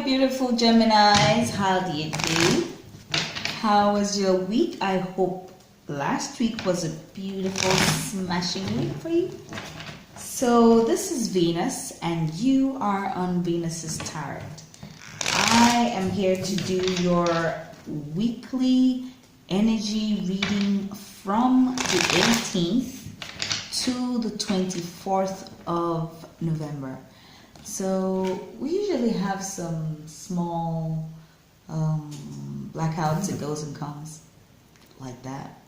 beautiful Geminis. How do you do? How was your week? I hope last week was a beautiful, smashing week for you. So this is Venus, and you are on Venus's tarot. I am here to do your weekly energy reading from the 18th to the 24th of November. So we usually have some small blackouts. It goes and comes like that.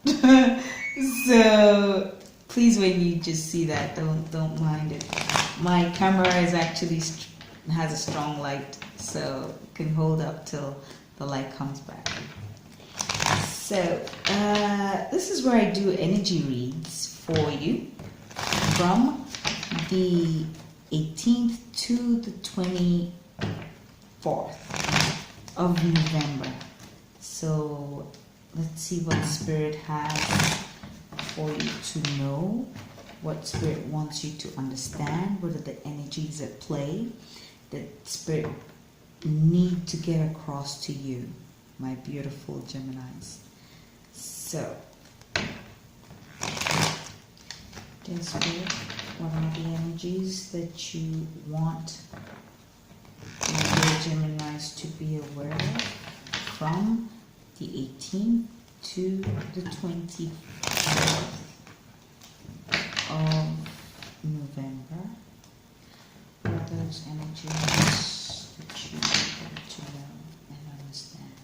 So please, when you just see that, don't mind it. My camera is actually has a strong light, so it can hold up till the light comes back. So this is where I do energy reads for you from the 18th to the 24th of November. So let's see what Spirit has for you to know, what Spirit wants you to understand, what are the energies at play that Spirit need to get across to you, my beautiful Geminis. So, dear Spirit, what are the energies that you want your Geminis to be aware of from the 18th to the 24th of November? What are those energies that you need to know and understand?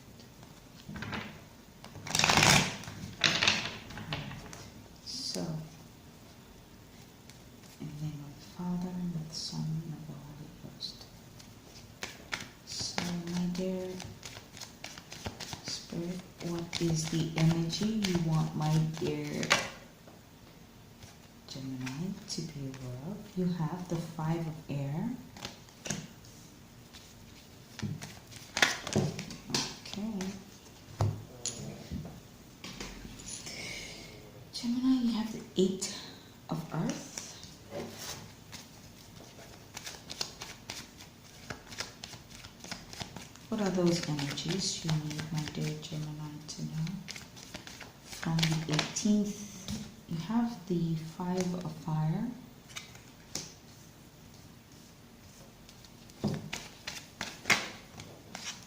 So, in the name of the Father, and of the Son, and of the Holy Ghost. So, my dear Spirit, what is the energy you want my dear Gemini to be aware of? You have the 5 of air. Okay. Gemini, you have the 8 of earth. What are those energies you need, my dear Gemini, to know? From the 18th, you have the 5 of fire.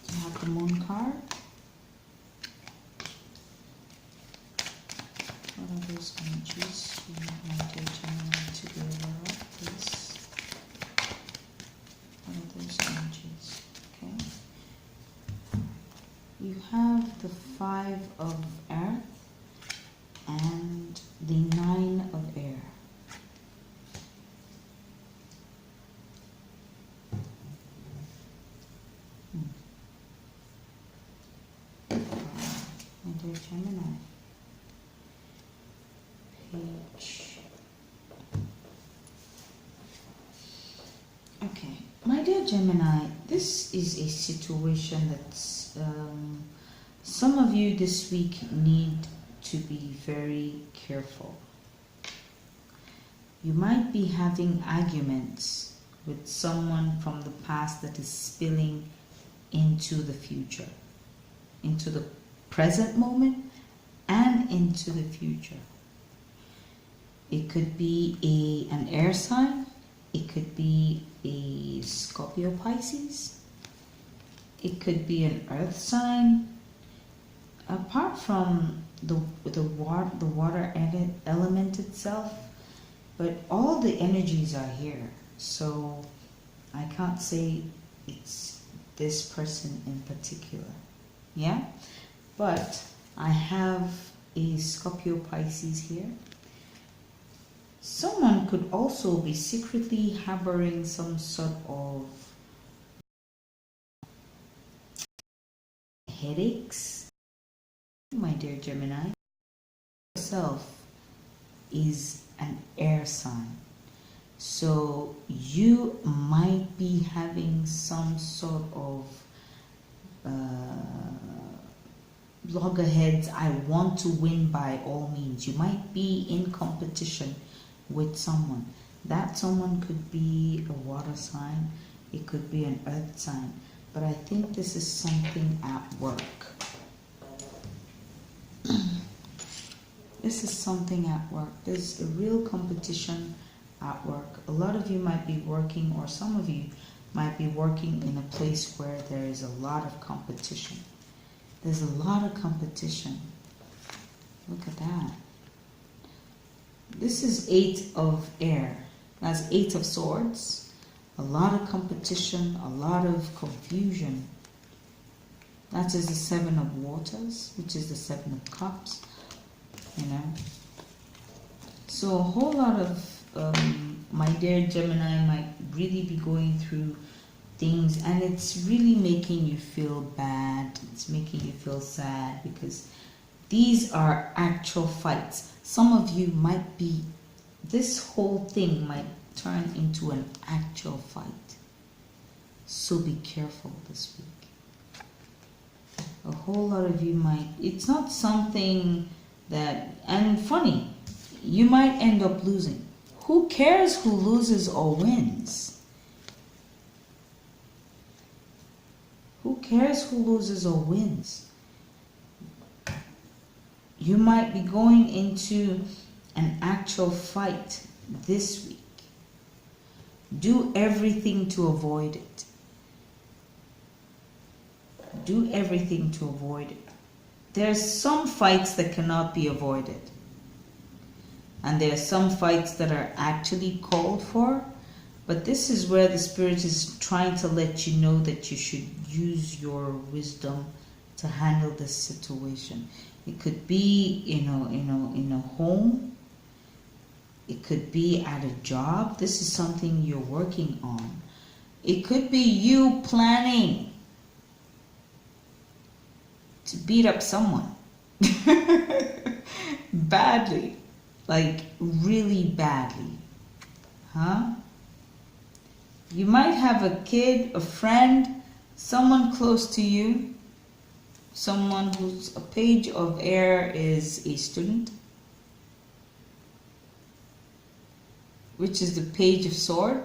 You have the moon card. What are those energies you need, my dear Gemini, to be aware of, please? What are those energies? Okay. You have the 5 of earth and the 9 of air. My dear Gemini, page. Okay, my dear Gemini, this is a situation that's some of you this week need to be very careful. You might be having arguments with someone from the past that is spilling into the future, into the present moment and into the future. It could be an air sign. It could be a Scorpio Pisces. It could be an earth sign. Apart from the water element itself, but all the energies are here. So I can't say it's this person in particular. Yeah? But I have a Scorpio Pisces here. Someone could also be secretly harboring some sort of headaches. My dear Gemini, yourself is an air sign. So you might be having some sort of loggerheads. I want to win by all means. You might be in competition with someone. That someone could be a water sign. It could be an earth sign. but I think this is something at work. This is something at work. There's a real competition at work. A lot of you might be working, or some of you might be working in a place where there is a lot of competition. There's a lot of competition. Look at that. This is 8 of air. That's 8 of swords. A lot of competition, a lot of confusion. That is the 7 of waters, which is the 7 of cups. You know, so a whole lot of my dear Gemini might really be going through things, and it's really making you feel bad. It's making you feel sad, because these are actual fights. Some of you might be, this whole thing might turn into an actual fight. So be careful this week. A whole lot of you might, it's not something that, and funny, you might end up losing. Who cares who loses or wins? Who cares who loses or wins? You might be going into an actual fight this week. Do everything to avoid it. Do everything to avoid it. There's some fights that cannot be avoided. And there are some fights that are actually called for. But this is where the Spirit is trying to let you know that you should use your wisdom to handle this situation. It could be, in a home. It could be at a job. This is something you're working on. It could be you planning to beat up someone badly, like really badly, huh? You might have a kid, a friend, someone close to you, someone who's a page of air is a student, which is the page of sword,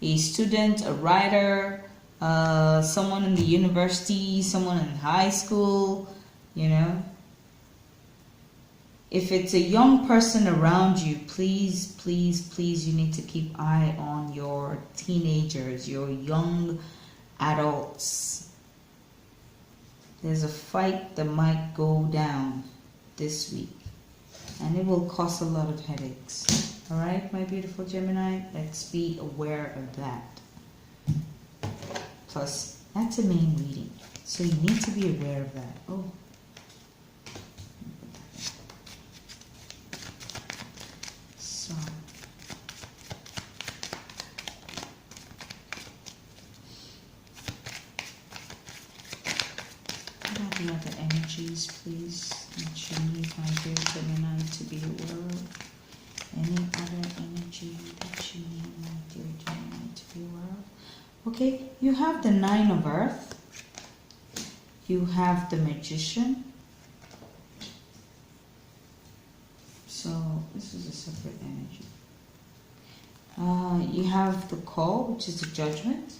a student, a writer, someone in the university, someone in high school, you know. If it's a young person around you, please, please, please, you need to keep eye on your teenagers, your young adults. There's a fight that might go down this week, and it will cause a lot of headaches. All right, my beautiful Gemini, let's be aware of that. Plus, that's a main reading, so you need to be aware of that. Oh. So. What are the other energies, please, that you need, my dear Gemini, to be aware of? Any other energy that you need, my dear Gemini, to be aware of? Okay, you have the 9 of Earth. You have the Magician. So this is a separate energy. You have the Call, which is the Judgment.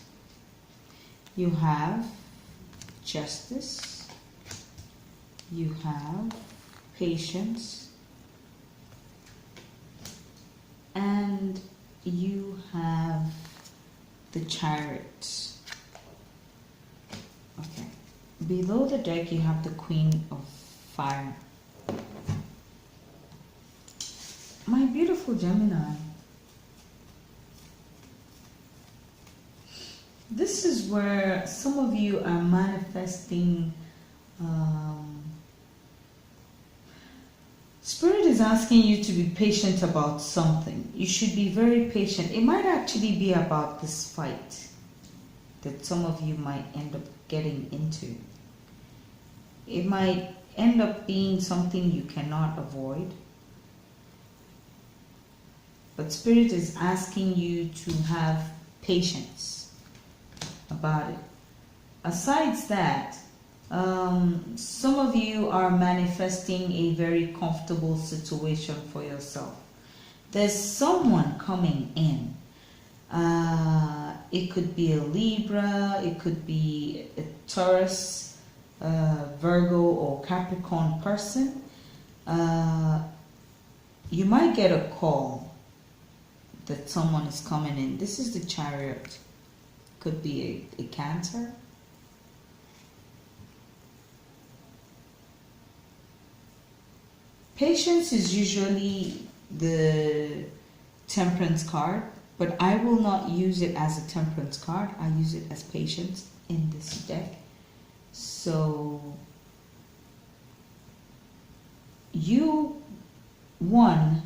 You have Justice. You have Patience. And you have the Chariot. Okay. Below the deck, you have the Queen of Fire. My beautiful Gemini, this is where some of you are manifesting. Spirit is asking you to be patient about something. You should be very patient. It might actually be about this fight that some of you might end up getting into. It might end up being something you cannot avoid. But Spirit is asking you to have patience about it. Asides that, some of you are manifesting a very comfortable situation for yourself. There's someone coming in, It could be a Libra, it could be a Taurus, Virgo or Capricorn person. You might get a call that someone is coming in. This is the Chariot. Could be a Cancer. Patience is usually the Temperance card, but I will not use it as a Temperance card. I use it as Patience in this deck. So you, one,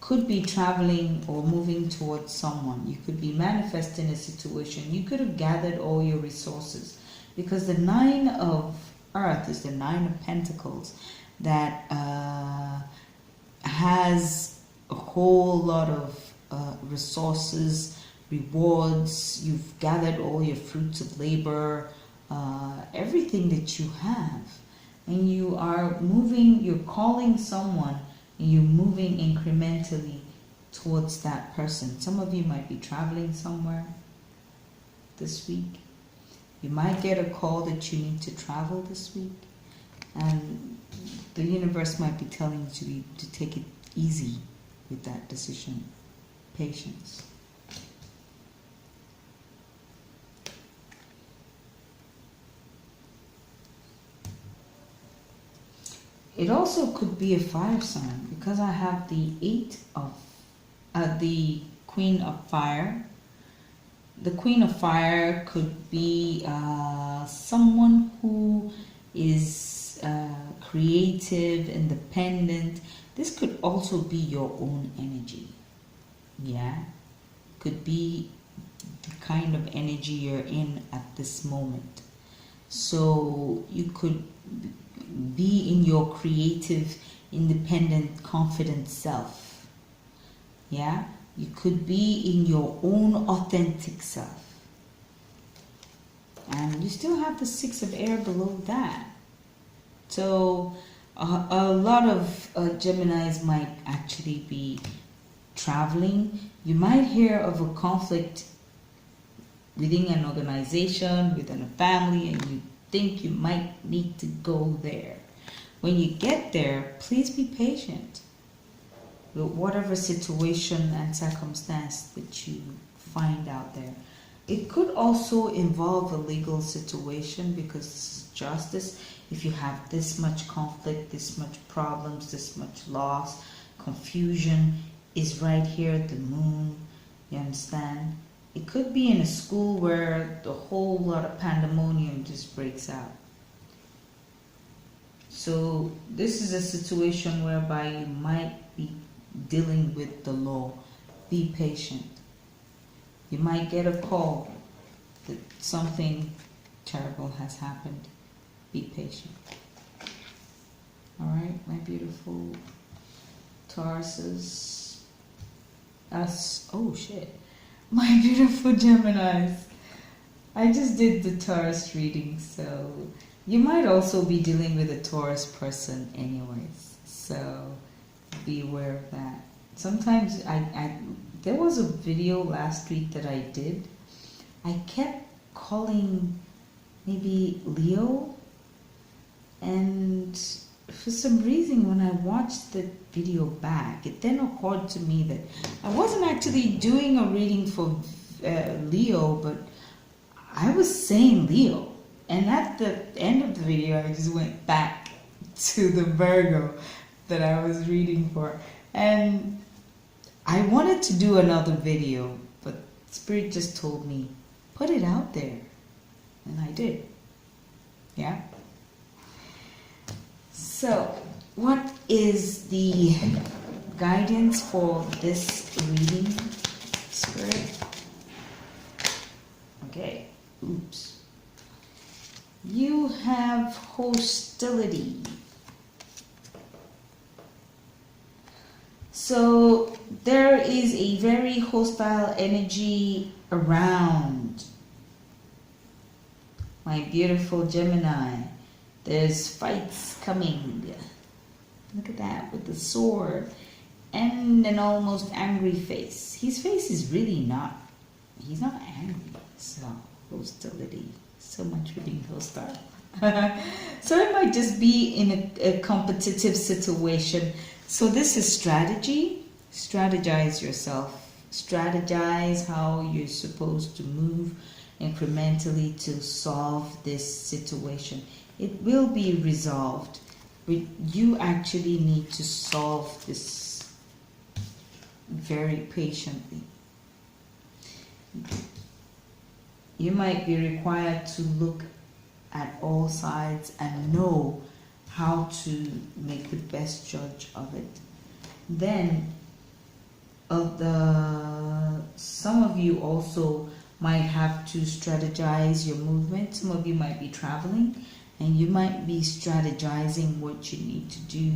could be traveling or moving towards someone. You could be manifesting a situation. You could have gathered all your resources, because the Nine of Earth is the Nine of Pentacles that has a whole lot of resources, rewards. You've gathered all your fruits of labor, everything that you have, and you are moving, you're calling someone, and you're moving incrementally towards that person. Some of you might be traveling somewhere this week. You might get a call that you need to travel this week, and the universe might be telling you to take it easy with that decision. Patience. It also could be a fire sign, because I have the the Queen of Fire. The Queen of Fire could be someone who is creative, independent. This could also be your own energy. Yeah, could be the kind of energy you're in at this moment. So you could be in your creative, independent, confident self. Yeah, you could be in your own authentic self. And you still have the Six of Air below that. So a lot of Geminis might actually be traveling. You might hear of a conflict within an organization, within a family, and you think you might need to go there. When you get there, please be patient with whatever situation and circumstance that you find out there. It could also involve a legal situation, because justice, if you have this much conflict, this much problems, this much loss, confusion, is right here at the moon. You understand? It could be in a school where the whole lot of pandemonium just breaks out. So this is a situation whereby you might be dealing with the law. Be patient. You might get a call that something terrible has happened. Be patient. All right, my beautiful Tauruses. Oh shit. My beautiful Geminis. I just did the Taurus reading, so you might also be dealing with a Taurus person anyways. So be aware of that. Sometimes there was a video last week that I did. I kept calling maybe Leo, and for some reason when I watched the video back, it then occurred to me that I wasn't actually doing a reading for Leo, but I was saying Leo. And at the end of the video, I just went back to the Virgo that I was reading for. And I wanted to do another video, but Spirit just told me, put it out there. And I did. Yeah? So, what is the guidance for this reading, Spirit? Okay, oops. You have hostility. So, there is a very hostile energy around. My beautiful Gemini. There's fights coming. Look at that, with the sword and an almost angry face. His face is really not, he's not angry. So, hostility. So much for being hostile. So it might just be in a competitive situation. So this is strategy. Strategize yourself. Strategize how you're supposed to move incrementally to solve this situation. It will be resolved, but you actually need to solve this very patiently. You might be required to look at all sides and know how to make the best judge of it. Then some of you also might have to strategize your movement. Some of you might be traveling and you might be strategizing what you need to do,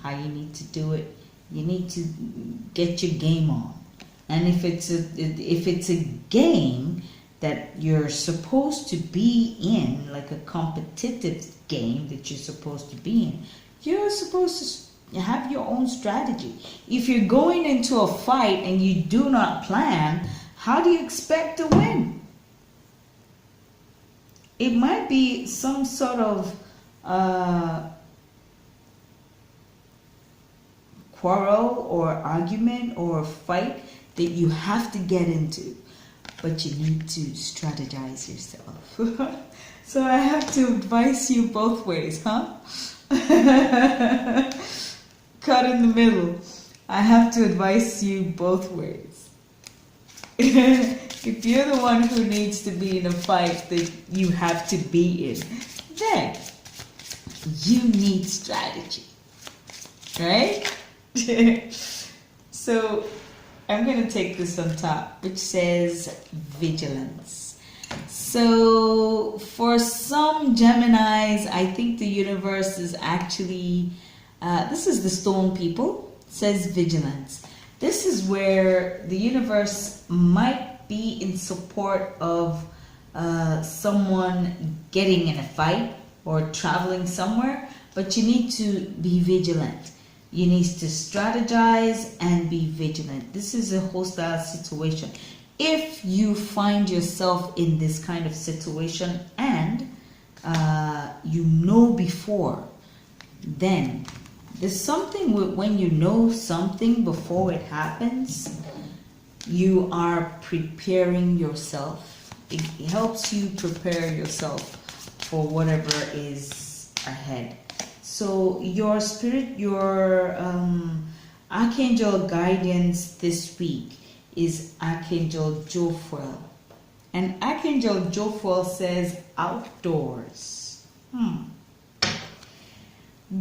how you need to do it. You need to get your game on. And if it's a game that you're supposed to be in, like a competitive game that you're supposed to be in, you're supposed to have your own strategy. If you're going into a fight and you do not plan, how do you expect to win? It might be some sort of quarrel or argument or fight that you have to get into, but you need to strategize yourself. So I have to advise you both ways, huh? Cut in the middle. I have to advise you both ways. If you're the one who needs to be in a fight that you have to be in, then you need strategy, right? So I'm going to take this on top, which says vigilance. So for some Geminis, I think the universe is actually, this is the stone people, it says vigilance. This is where the universe might be in support of someone getting in a fight or traveling somewhere, but you need to be vigilant. You need to strategize and be vigilant. This is a hostile situation. If you find yourself in this kind of situation and you know before, then there's something when you know something before it happens, you are preparing yourself. It helps you prepare yourself for whatever is ahead. So your spirit, your archangel guidance this week is Archangel Jophiel. And Archangel Jophiel says outdoors.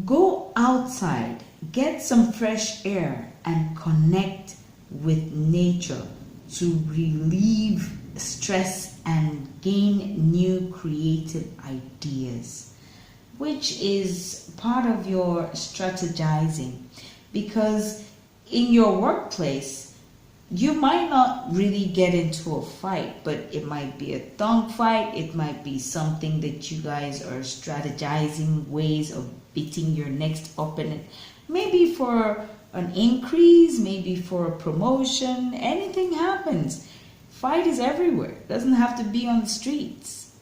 Go outside, get some fresh air and connect with nature to relieve stress and gain new creative ideas, which is part of your strategizing. Because in your workplace, you might not really get into a fight, but it might be a thong fight. It might be something that you guys are strategizing ways of beating your next opponent. Maybe for an increase, maybe for a promotion. Anything happens. Fight is everywhere. It doesn't have to be on the streets.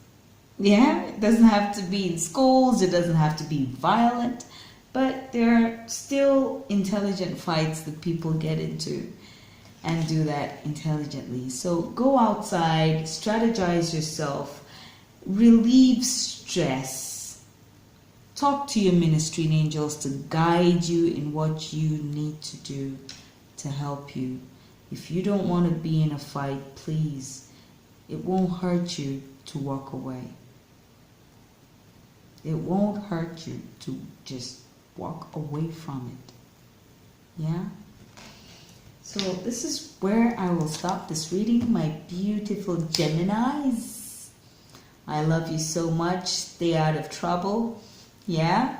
Yeah, it doesn't have to be in schools. It doesn't have to be violent. But there are still intelligent fights that people get into and do that intelligently. So go outside, strategize yourself, relieve stress. Talk to your ministering angels to guide you in what you need to do to help you. If you don't want to be in a fight, please, it won't hurt you to walk away. It won't hurt you to just walk away from it. Yeah? So this is where I will stop this reading, my beautiful Geminis. I love you so much. Stay out of trouble. Yeah?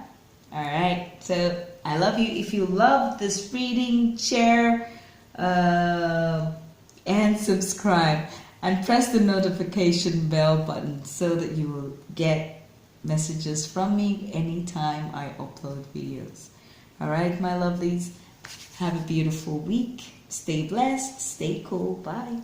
All right. So I love you. If you love this reading, share and subscribe. And press the notification bell button so that you will get messages from me anytime I upload videos. All right, my lovelies. Have a beautiful week. Stay blessed. Stay cool. Bye.